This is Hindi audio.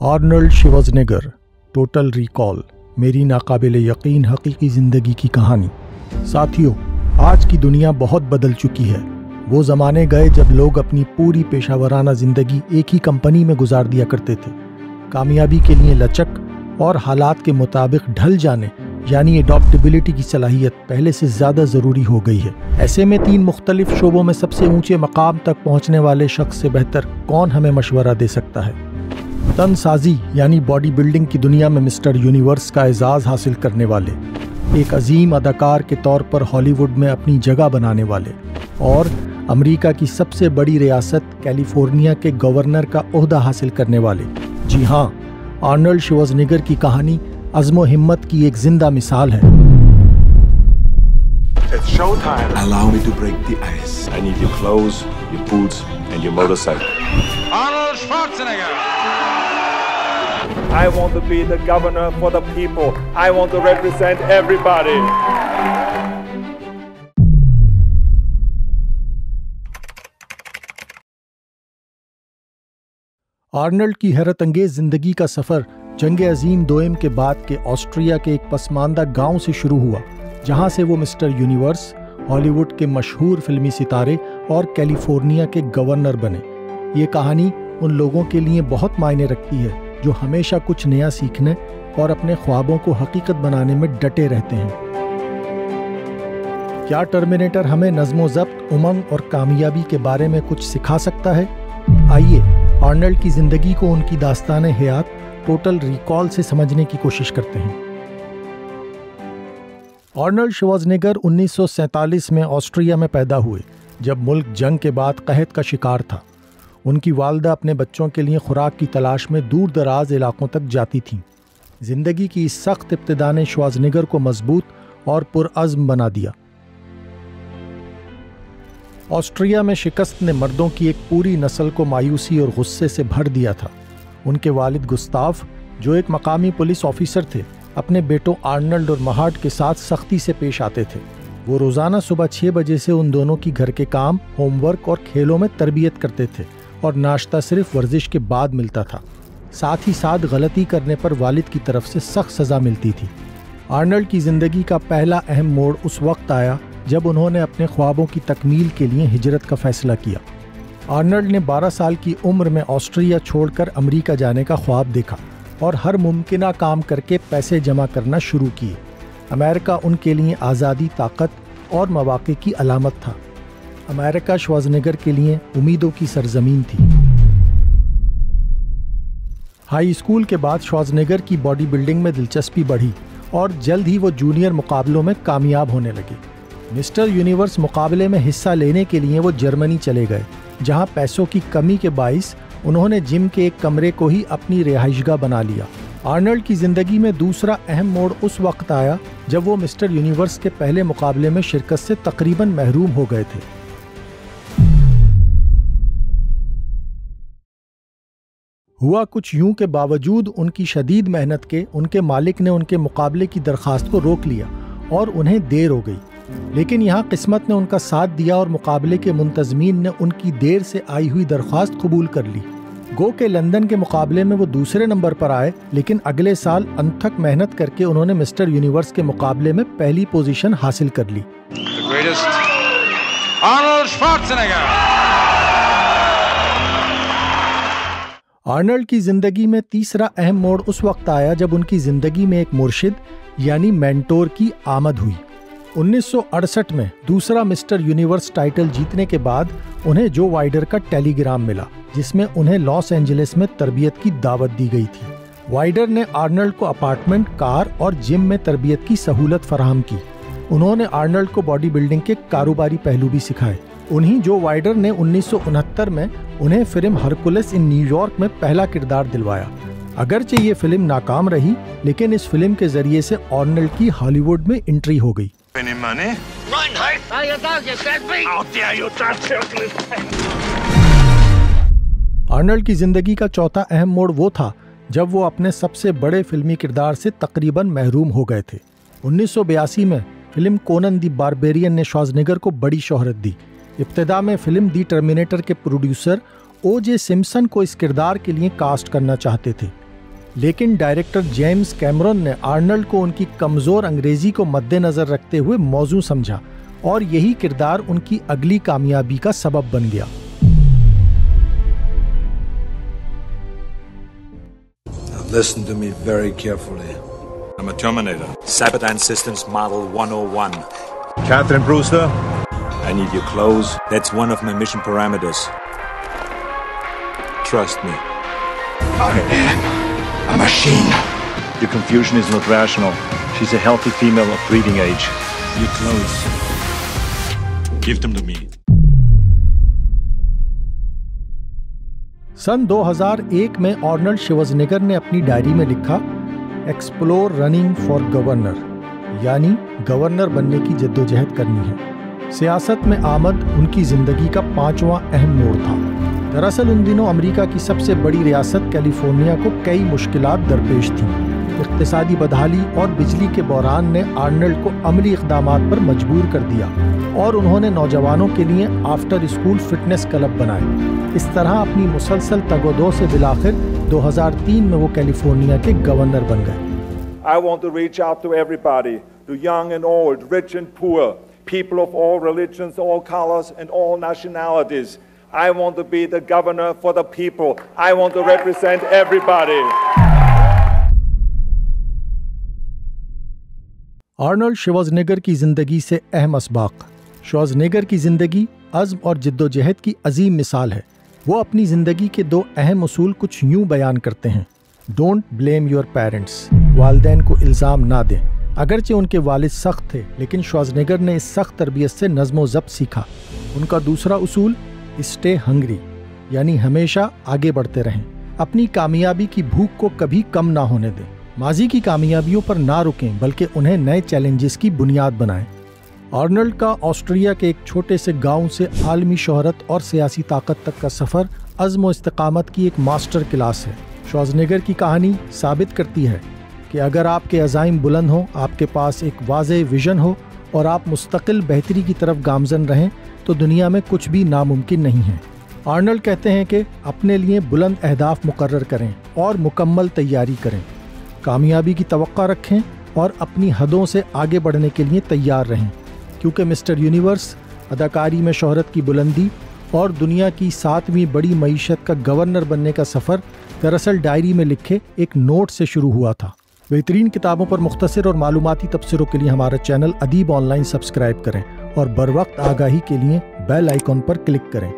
आर्नल्ड श्वार्ज़नेगर, टोटल रिकॉल, मेरी नाकाबिले यकीन हकीकी ज़िंदगी की कहानी। साथियों, आज की दुनिया बहुत बदल चुकी है। वो ज़माने गए जब लोग अपनी पूरी पेशावराना ज़िंदगी एक ही कंपनी में गुजार दिया करते थे। कामयाबी के लिए लचक और हालात के मुताबिक ढल जाने यानी एडॉप्टेबिलिटी की सलाहियत पहले से ज़्यादा ज़रूरी हो गई है। ऐसे में 3 मुख्तलिफ शोबों में सबसे ऊंचे मकाम तक पहुंचने वाले शख्स से बेहतर कौन हमें मशवरा दे सकता है। तनसाजी यानी बॉडी बिल्डिंग की दुनिया में मिस्टर यूनिवर्स का एजाज़ हासिल करने वाले, एक अजीम अदाकार के तौर पर हॉलीवुड में अपनी जगह बनाने वाले और अमेरिका की सबसे बड़ी रियासत कैलिफोर्निया के गवर्नर का ओहदा हासिल करने वाले, जी हाँ, आर्नल्ड श्वार्ज़नेगर की कहानी अज़्म हिम्मत की एक जिंदा मिसाल है। It's showtime. Allow me to break the ice. I need your clothes, your boots, and your motorcycle. Arnold Schwarzenegger. I want to be the governor for the people. I want to represent everybody. Arnold की हैरत अंगेज जिंदगी का सफर जंग अजीम दोयम के बाद के ऑस्ट्रिया के एक पसमानदा गांव से शुरू हुआ, जहां से वो मिस्टर यूनिवर्स, हॉलीवुड के मशहूर फिल्मी सितारे और कैलिफोर्निया के गवर्नर बने। ये कहानी उन लोगों के लिए बहुत मायने रखती है जो हमेशा कुछ नया सीखने और अपने ख्वाबों को हकीकत बनाने में डटे रहते हैं। क्या टर्मिनेटर हमें नज़्म ज़ब्त, उमंग और कामयाबी के बारे में कुछ सिखा सकता है? आइए आर्नल्ड की जिंदगी को उनकी दास्तान हयात टोटल रिकॉल से समझने की कोशिश करते हैं। आर्नल्ड श्वार्ज़नेगर 1947 में ऑस्ट्रिया में पैदा हुए, जब मुल्क जंग के बाद कहत का शिकार था। उनकी वालदा अपने बच्चों के लिए खुराक की तलाश में दूर दराज इलाकों तक जाती थीं। जिंदगी की इस सख्त इब्तिदा ने श्वार्ज़नेगर को मजबूत और पुरअज़्म बना दिया। ऑस्ट्रिया में शिकस्त ने मर्दों की एक पूरी नस्ल को मायूसी और गुस्से से भर दिया था। उनके वालिद गुस्ताफ, जो एक मकामी पुलिस ऑफिसर थे, अपने बेटों आर्नल्ड और महार्ट के साथ सख्ती से पेश आते थे। वो रोज़ाना सुबह 6 बजे से उन दोनों की घर के काम, होमवर्क और खेलों में तरबियत करते थे और नाश्ता सिर्फ वर्जिश के बाद मिलता था। साथ ही साथ गलती करने पर वालिद की तरफ से सख्त सज़ा मिलती थी। आर्नल्ड की ज़िंदगी का पहला अहम मोड़ उस वक्त आया जब उन्होंने अपने ख्वाबों की तकमील के लिए हिजरत का फैसला किया। आर्नल्ड ने 12 साल की उम्र में ऑस्ट्रिया छोड़कर अमेरिका जाने का ख्वाब देखा और हर मुमकिना काम करके पैसे जमा करना शुरू किए। अमेरिका उनके लिए आज़ादी, ताकत और मौक़े की अलामत था। अमेरिका श्वार्ज़नेगर के लिए उम्मीदों की सरजमीन थी। हाई स्कूल के बाद श्वार्ज़नेगर की बॉडी बिल्डिंग में दिलचस्पी बढ़ी और जल्द ही वो जूनियर मुकाबलों में कामयाब होने लगे। मिस्टर यूनिवर्स मुकाबले में हिस्सा लेने के लिए वो जर्मनी चले गए, जहां पैसों की कमी के बाइस उन्होंने जिम के एक कमरे को ही अपनी रिहाइशगाह बना लिया। आर्नल्ड की जिंदगी में दूसरा अहम मोड़ उस वक्त आया जब वो मिस्टर यूनिवर्स के पहले मुकाबले में शिरकत से तकरीबन महरूम हो गए थे। हुआ कुछ यूं के बावजूद उनकी शदीद मेहनत के उनके मालिक ने उनके मुकाबले की दरखास्त को रोक लिया और उन्हें देर हो गई। लेकिन यहाँ किस्मत ने उनका साथ दिया और मुकाबले के मुंतज़मीन ने उनकी देर से आई हुई दरख्वास्त कबूल कर ली। गो के लंदन के मुकाबले में वो दूसरे नंबर पर आए, लेकिन अगले साल अनथक मेहनत करके उन्होंने मिस्टर यूनिवर्स के मुकाबले में पहली पोजीशन हासिल कर ली। आर्नल्ड की जिंदगी में तीसरा अहम मोड़ उस वक्त आया जब उनकी जिंदगी में एक मुर्शिद यानी मेंटोर की आमद हुई। 1968 में दूसरा मिस्टर यूनिवर्स टाइटल जीतने के बाद उन्हें जो वाइडर का टेलीग्राम मिला, जिसमें उन्हें लॉस एंजलिस में तरबियत की दावत दी गई थी। वाइडर ने आर्नल्ड को अपार्टमेंट, कार और जिम में तरबियत की सहूलत फराहम की। उन्होंने आर्नल्ड को बॉडी बिल्डिंग के कारोबारी पहलू भी सिखाए। उन्हीं जो वाइडर ने 1969 में उन्हें फिल्म हरकुलस इन न्यूयॉर्क में पहला किरदार दिलवाया। अगरचे ये फिल्म नाकाम रही, लेकिन इस फिल्म के जरिए से आर्नल्ड की हॉलीवुड में एंट्री हो गई। आर्नल्ड की जिंदगी का चौथा अहम मोड़ वो था जब वो अपने सबसे बड़े फिल्मी किरदार से तकरीबन महरूम हो गए थे। 1982 में फिल्म कोनन दी बारबेरियन ने श्वार्ज़नेगर को बड़ी शोहरत दी। इब्तिदा में फिल्म दी टर्मिनेटर के प्रोड्यूसर ओ.जे. सिम्पसन को इस किरदार के लिए कास्ट करना चाहते थे, लेकिन डायरेक्टर जेम्स कैमरन ने आर्नल्ड को उनकी कमजोर अंग्रेजी को मद्देनजर रखते हुए मौजू समझा और यही किरदार उनकी अगली कामयाबी का सबब बन गया। Listen to me very carefully. I'm a Terminator. Sabadan Systems Model 101. Catherine Brewster. I need your clothes. That's one of my mission parameters. Trust me. I am a machine. Your confusion is not rational. She's a healthy female of breeding age. Your clothes. Give them to me. सन 2001 में आर्नल्ड श्वार्ज़नेगर ने अपनी डायरी में लिखा, एक्सप्लोर रनिंग फॉर गवर्नर, यानी गवर्नर बनने की जद्दोजहद करनी है। सियासत में आमद उनकी जिंदगी का 5वां अहम मोड़ था। दरअसल उन दिनों अमेरिका की सबसे बड़ी रियासत कैलिफोर्निया को कई मुश्किलात दरपेश थीं। इक्तिसादी बदहाली और बिजली के बहरान ने आर्नल्ड को अमली इक़दामात पर मजबूर कर दिया और उन्होंने नौजवानों के लिए आफ्टर स्कूल फिटनेस क्लब बनाए। इस तरह अपनी मुसलसल तगोदो से बिलाखिर 2003 में वो कैलिफोर्निया के गवर्नर बन गए। I want to reach out to everybody, to young and old, rich and poor, people of all religions, all colors and all nationalities. I want to be the governor for the people. I want to represent everybody. Arnold Schwarzenegger की जिंदगी से अहम असबाक। श्वार्ज़नेगर की जिंदगी अज़्म और जिद्दोजहद की अजीम मिसाल है। वो अपनी जिंदगी के 2 अहम उसूल कुछ यूं बयान करते हैं। डोंट ब्लेम योर पेरेंट्स, वालिदैन को इल्ज़ाम ना दें। अगरचे उनके वालिद सख्त थे, लेकिन श्वार्ज़नेगर ने इस सख्त तरबियत से नज़्म व ज़ब्त सीखा। उनका दूसरा उसूल स्टे हंग्री, यानी हमेशा आगे बढ़ते रहें। अपनी कामयाबी की भूख को कभी कम ना होने दें। माजी की कामयाबियों पर ना रुकें, बल्कि उन्हें नए चैलेंजेस की बुनियाद बनाएं। आर्नल्ड का ऑस्ट्रिया के एक छोटे से गांव से आलमी शोहरत और सियासी ताकत तक का सफ़र अज़्म व इस्तिकामत की एक मास्टर क्लास है। श्वार्ज़नेगर की कहानी साबित करती है कि अगर आपके अज़ाइम बुलंद हों, आपके पास एक वाज़ेह विजन हो और आप मुस्तकिल बेहतरी की तरफ गामज़न रहें, तो दुनिया में कुछ भी नामुमकिन नहीं है। आर्नल्ड कहते हैं कि अपने लिए बुलंद अहदाफ मुकर्रर करें और मुकम्मल तैयारी करें, कामयाबी की तवक्का रखें और अपनी हदों से आगे बढ़ने के लिए तैयार रहें, क्योंकि मिस्टर यूनिवर्स, अदाकारी में शोहरत की बुलंदी और दुनिया की 7वीं बड़ी मईशत का गवर्नर बनने का सफ़र दरअसल डायरी में लिखे एक नोट से शुरू हुआ था। बेहतरीन किताबों पर मुख्तसर और मालूमाती तबसरों के लिए हमारा चैनल अदीब ऑनलाइन सब्सक्राइब करें और बर वक्त आगाही के लिए बेल आइकॉन पर क्लिक करें।